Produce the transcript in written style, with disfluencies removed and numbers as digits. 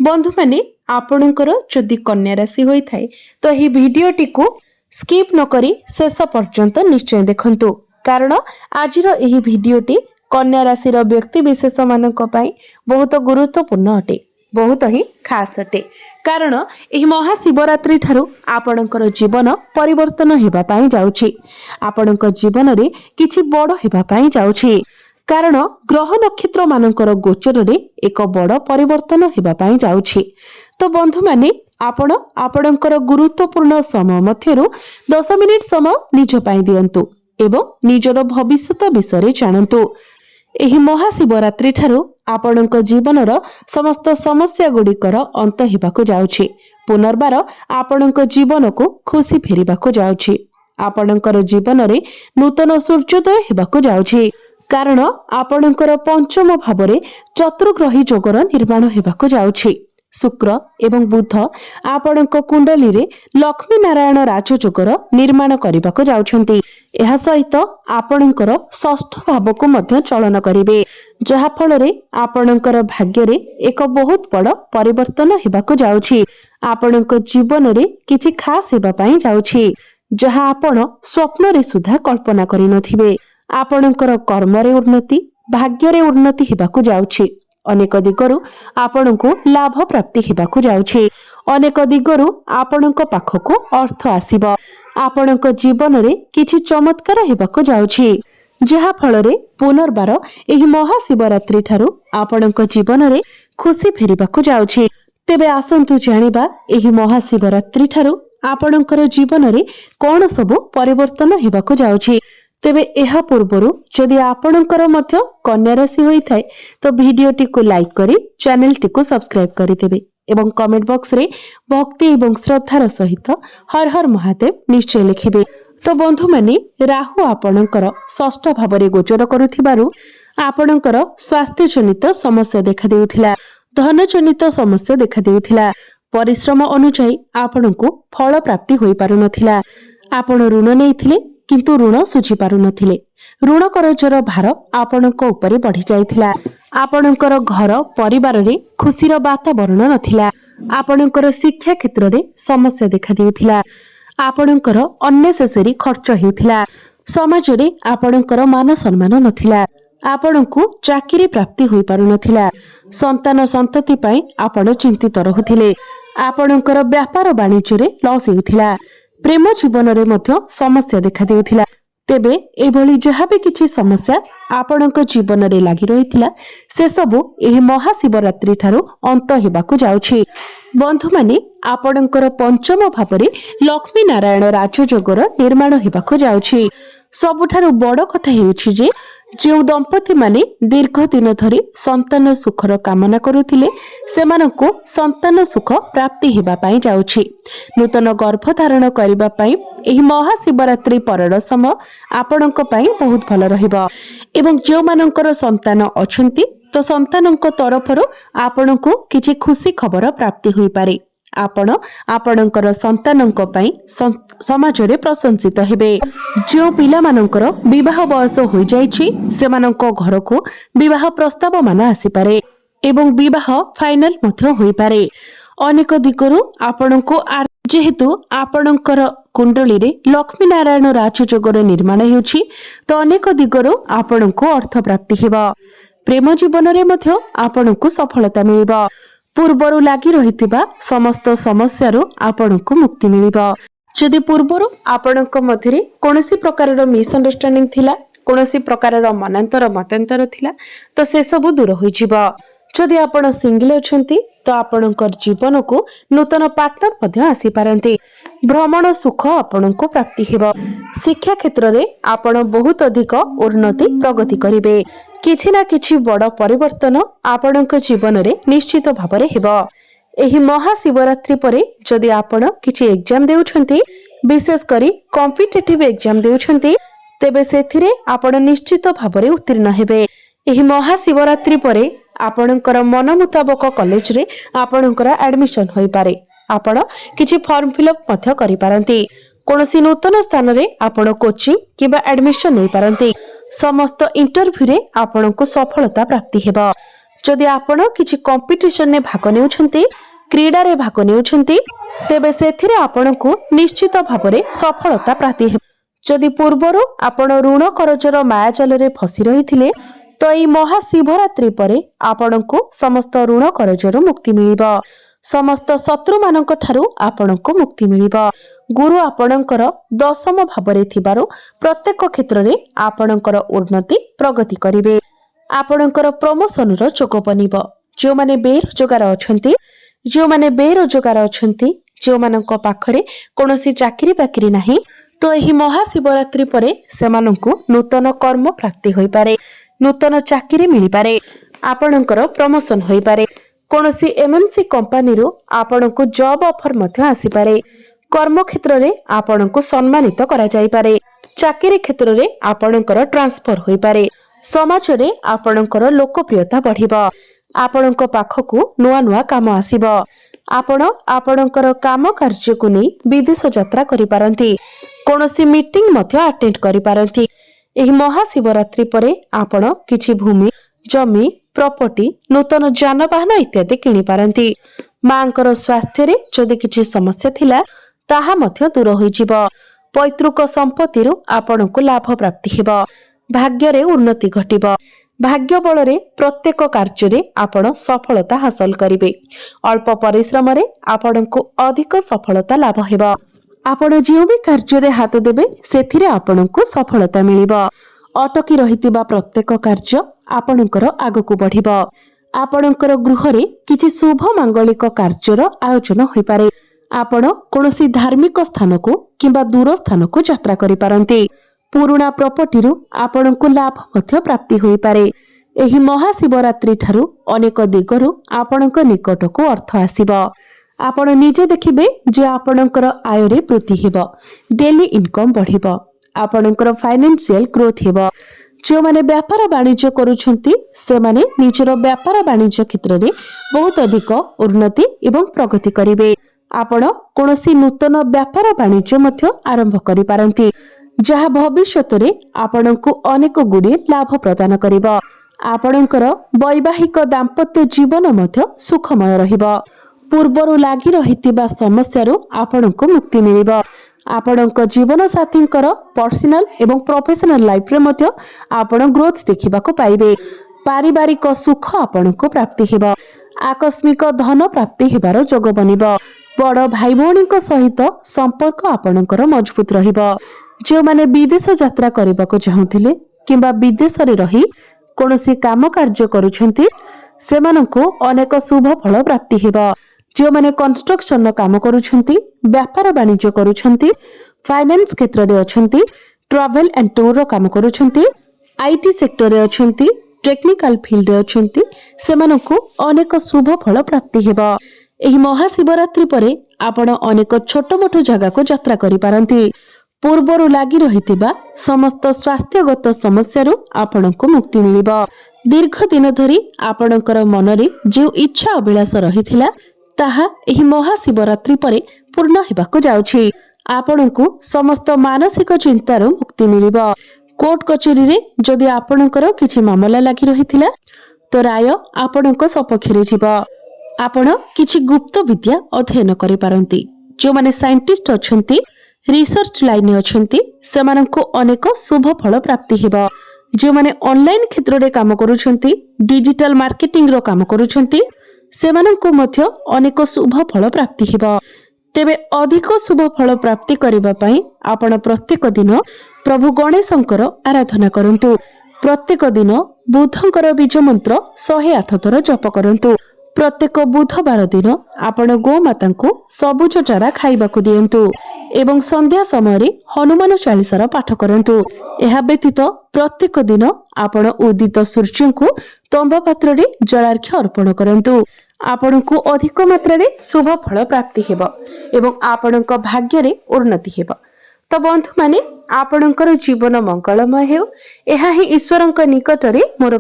बंधु माने आपणकर जदि कन्या राशि होइथाय तो ही भिडियोटी को स्किप न करी शेष पर्यंत निश्चय देखंतु कारण आजिर एही भिडियोटी कन्या राशि व्यक्ति विशेष मानक पई बहुत गुरुत्वपूर्ण अटे, बहुत ही खास अटे। कारण एही महाशिवरात्रि ठारू आपणकर जीवन परिवर्तन हेबा पई जाउछि, आपणक जीवन रे किछि बड़ हेबा पई जाउछि। कारण ग्रह नक्षत्र मानकर गोचर रे एक बड़ परिवर्तन हेबा पई जाउछि। तो बंधु माने आपण आपणकर गुरुत्वपूर्ण समय मध्यरु 10 मिनिट समय निज पई दियंतु एवं निजर भविष्य विषय जानतु। एही महाशिवरात्रि ठारू आपणक जीवनर समस्त समस्या गुड़िकर अंत हेबाकु जाउछि। पुनर्बार आपणक जीवन को खुशी फेरिबाकु जाउछि। आपणकर जीवन रे नूतन सूर्योदय हेबाकु जाउछि। कारण आपणकर पंचम भावरे चतुर्ग्रही जोगर निर्माण हेबाकु जाउछि। शुक्र एवं बुध आपणक कुंडली रे लक्ष्मी नारायण राजयोगर निर्माण करबाकु जाउछंती। एहा सहित आपणकर षष्ठ भाव को मध्य चलन करिवे, जहा फल रे आपणकर भाग्य रे एक बहुत बड़ परिवर्तन हेबाकु जाउछि। आपणक जीवन रे किछि खास हेबा पई जाउछि, जहा आपण स्वप्न रे सुधा कल्पना करि नथिबे। आपणकर कर्म रे उन्नति, भाग्य रे उन्नति हेबाकु जाउछि। अनेक दिगरु आपणको लाभ प्राप्ति हेबाकु जाउछि। अनेक दिगरु आपणक पाखको अर्थ आसीबो। आपणक जीवन रे किछि चमत्कार हेबाकु जाउछि, जहा फल रे पुनर्बार एही महाशिवरात्रि ठारू आपणक जीवन रे खुशी फेरिबाकु जाउछि। तेबे आसंतु जानिबा एही महाशिवरात्रि ठारू आपणकर जीवन रे कोन सब परिवर्तन हेबाकु जाउछि। तेबे एहा पूर्वरु जदि आपणकर मध्य कन्या राशि होइथाय तो भिडियोटी को लाइक करी चैनल टी को सब्सक्राइब करि देबे एवं कमेंट बॉक्स रे भक्ति एवं श्रद्धार सहित हर हर महादेव निश्चय लिखिबे। तो बंधु माने राहु आपणकर षष्ठ भावरे गोचर करुथिबारु आपणकर स्वास्थ्य जनित समस्या देखा देउथिला, धन जनित समस्या देखा देउथिला। परिश्रम अनुसार आपणको फल प्राप्ति होई पारु नथिला। आपण ऋण नेइथिले किंतु ऋण सुझी पारु नथिले। ऋण करजर भार आपणक ऊपर बढ़ी जाइथिला। आपणकर घर परिवार रे खुशीर वातावरण नथिला। आपणकर शिक्षा क्षेत्र रे समस्या देखा देउथिला। आपणकर अननेसेसरी खर्च हेउथिला। समाज रे आपणकर मान सम्मान नथिला। आपणको चाकरी प्राप्ति होई पारु नथिला। संतान संतति पई आपण चिंतित रहुथिले। आपणकर व्यापार वाणिज्य रे लॉस हेउथिला। प्रेम जीवन रे मध्य समस्या देखा देउथिला। तेबे एभली जहा भी किछि समस्या आपणक जीवन रे लागि रहिथिला से सबु एही महाशिवरात्रि ठारू अंत हेबाकु जाउछि। बंधु माने आपणकर पंचम भावरे लक्ष्मी नारायण राजयोगर निर्माण हेबाकु जाउछि। सबुठारु बड़ कथा हेउछि जे जो दंपति माने दीर्घ दिन धरी संतान सुखर कामना करुथिले सेमानंको संतान सुख प्राप्ति हेबा पई जाउछि। नूतन गर्भ धारण करिबा पई एही महाशिवरात्रि परर समय आपणक पई बहुत भल रहिबो एवं जो मानकर संतान अछंती तो संतानंक तरफरु आपणको किछि खुशी खबर प्राप्ति होई पारे। आपण आपणकर संतानंक पई समाज रे प्रशंसित हेबे। जो पिला मानकर विवाह बयस होई जाइछि सेमानंक घर को विवाह प्रस्ताव मान आसी पारे एवं विवाह फाइनल मध्य होई पारे। अनेक दिगरु आपणको जेहेतु आपणकर कुंडली रे लक्ष्मी नारायण राजयोगर निर्माण हेउछि तो अनेक दिगरु आपणको अर्थ प्राप्ति हेबा। प्रेम जीवन रे मध्य आपणको सफलता मिलिबा। पूर्वरु लागि रहितिबा समस्त समस्यारु आपणको मुक्ति मिलिबा। जदि पूर्वरु आपणक मध्यरे कोनोसी प्रकारर मिसअंडरस्टैंडिंग थिला, कोनोसी प्रकारर मनांतर मतांतर थिला तो से सब दूर होई जिवो। जदि आपण सिंगल अछंती तो आपणकर जीवन को नूतन पार्टनर मध्य आसी पारंती। भ्रमण सुख आपणको प्राप्ति हेबो। शिक्षा क्षेत्र रे आपण बहुत अधिक उन्नति प्रगति करिवे। किछि ना किछि बड़ परिवर्तन आपणक जीवन रे निश्चित भाबरे हेबो। एही महाशिवरात्रि परे जदि आपण किछि एग्जाम देउछंती, विशेष करी कॉम्पिटिटिव एग्जाम देउछंती तेबे सेथिरे आपण निश्चित भाबरे उत्तीर्ण हेबे। एही महाशिवरात्रि परे आपणकर मन मुताबक कॉलेज रे आपणकर एडमिशन होई पारे। आपण किछि फॉर्म फिलअप मध्य करि पारंती। कोनोसी नूतन स्थान रे आपण कोचिंग किबा एडमिशन नै पारंती। समस्त इंटरव्यू रे आपणको सफलता प्राप्ति हेबा। जदि आपण किछि कंपटीशन ने भाग नेउछंती क्रीडा रे भाग नेउछंती तेबे सेथिरे आपणको निश्चित भाबरे सफलता प्राप्ति हे। जदि पूर्वरु आपण ऋण करजर मायाजाल रे फसी रहिथिले तो एई महाशिवरात्रि परे आपणको समस्त ऋण करजर मुक्ति मिलिबो। समस्त शत्रु मानक ठारू आपणको मुक्ति मिलिबो। गुरु आपणकर दशम भावरे थिबारो प्रत्येक क्षेत्र रे आपणकर उन्नति प्रगति करिवे। आपणकर प्रमोशन रो जोग बनिबो। जो माने बेरोजगार अछंती जो मानक पाखरे कोनोसी चाकरी बाकरी नाही तो एही महाशिवरात्रि परे सेमानंकु नूतन कर्म प्राप्ति होई पारे, नूतन चाकरी मिली पारे, आपणकर प्रमोशन होई पारे। कोनोसी एमएनसी कंपनी रो आपणको जॉब ऑफर मध्य आसी पारे। कर्म क्षेत्र रे आपणको सम्मानित करा जाई पारे। चाकरी क्षेत्र रे आपणकर ट्रांसफर होई पारे। समाज रे आपणकर लोकप्रियता बढ़िबो। आपणको पाखकु नुआ नुआ काम आसीबो। आपण आपणकर काम कार्य को नै विदेश यात्रा करि पारंती। कोनोसी मीटिंग मध्य अटेंड करि पारंती। एही महाशिवरात्रि परे आपण किछि भूमि जमी प्रॉपर्टी नूतन जानवाहन इत्यादि किनि पारंती। मांकर स्वास्थ्य रे जदि किछि समस्या थिला ताहा मध्य दूर होई जिवो। पैतृक संपत्ति रु आपणको लाभ प्राप्ति हेबो। भाग्य रे उन्नति घटिबो। भाग्य बल रे प्रत्येक कार्य रे आपण सफलता हासिल करिवे। अल्प परिश्रम रे आपणको अधिक सफलता लाभ हेबो। आपण जे भी कार्य रे हाथ देबे सेथिरे आपणको सफलता मिलिबो। अटकी रहितिबा प्रत्येक कार्य आपणकर आगकु बढ़िबो। आपणकर गृह रे किछि शुभ मांगलिक कार्यर आयोजन होई पारे। आपण कोनोसी धार्मिक स्थान को किंबा दूर स्थान को यात्रा करि पारंती। पुराना प्रॉपर्टी रु आपणको लाभ मध्य प्राप्ति होई पारे। एही महाशिवरात्रि ठारू अनेक दिगरु आपणको निकट को अर्थ आसीबो। आपण निजे देखिबे जे आपणकर आय रे वृद्धि हेबो। डेली इनकम बढ़िबो। आपणकर फाइनेंशियल ग्रोथ हेबो। जो माने व्यापार वाणिज्य करूछंती से माने निजर व्यापार वाणिज्य क्षेत्र रे बहुत अधिक उन्नति एवं प्रगति करिवे। आपण कोनोसी नूतन व्यापार वाणिज्य मध्य आरंभ करि पारंती जहा भविष्यत रे आपणको अनेक गुडी लाभ प्रदान करिवो। आपणकर वैवाहिक दाम्पत्य जीवन मध्य सुखमय रहिबो। पूर्वरु लागि रहितिबा समस्यारु आपणको मुक्ति मिलिबो। आपणक जीवन साथींकर पर्सनल एवं प्रोफेशनल लाइफ रे मध्य आपण ग्रोथ देखिबाको पाइबे। पारिवारिक सुख आपणको प्राप्ति हेबो। आकस्मिक धन प्राप्ति हेबार जोग बनिबो। बड़ भाई भौणीक सहित संपर्क आपणकर मजबूत रहिबो। जो माने विदेश यात्रा करबाको चाहुथिले किंबा विदेश रे रही कोनोसी काम कार्य करूछंती सेमानंको अनेक शुभ फल प्राप्ति हेबो। जो माने कंस्ट्रक्शन काम करूछंती, व्यापार वाणिज्य करूछंती, फाइनेंस क्षेत्र रे अछंती, ट्रैवल एंड टूर रो काम करूछंती, आईटी सेक्टर रे अछंती, टेक्निकल फील्ड रे अछंती सेमानंको अनेक शुभ फल प्राप्ति हेबो। एही महाशिवरात्रि परे आपण अनेक छोट मोट जगह को यात्रा करि पारंती। पूर्वरु लागि रहितिबा समस्त स्वास्थ्यगत समस्यारु आपणको मुक्ति मिलिबो। दीर्घ दिन धरी आपणकर मनरे जे इच्छा अभिलाष रहिथिला ताहा एही महाशिवरात्रि परे पूर्ण हेबाको जाउछि। आपणको समस्त मानसिक चिंतारु मुक्ति मिलिबो। कोर्ट कचेरी रे जदि आपणकर किछि मामला लागि रहिथिला तो राय आपणको सपक्षरे जिवो। आपण किछि गुप्त विद्या अध्ययन करि पारंती। जो माने साइंटिस्ट अछंती, रिसर्च लाइन अछंती सेमानंको अनेक शुभ फल प्राप्ति हेबो। जो माने ऑनलाइन क्षेत्र रे काम करूछंती, डिजिटल मार्केटिंग रो काम करूछंती सेमानंको मध्य अनेक शुभ फल प्राप्ति हेबो। तेबे अधिक शुभ फल प्राप्ति करिबा पई आपण प्रत्येक दिन प्रभु गणेशंकर आराधना करंतु। प्रत्येक दिन बुधंकर बीज मंत्र 108 थर जप करंतु। प्रत्येक बुधवार दिन आपण गोमाता को सबुज चारा खाइबाकू दियंतु एवं संध्या समय रे हनुमान चालीसार पाठ करंतु। एहा व्यतीत प्रत्येक दिन आपण उदित सूर्य को तंबा पात्र रे जलार्घ्य अर्पण करंतु। आपणको अधिक मात्रा रे शुभ फल प्राप्ति हेबो एवं आपणक भाग्य रे उन्नति हेबो। तो बंधु माने आपणकर जीवन मंगलमय हेउ एहा ही ईश्वरंक निकट रे मोर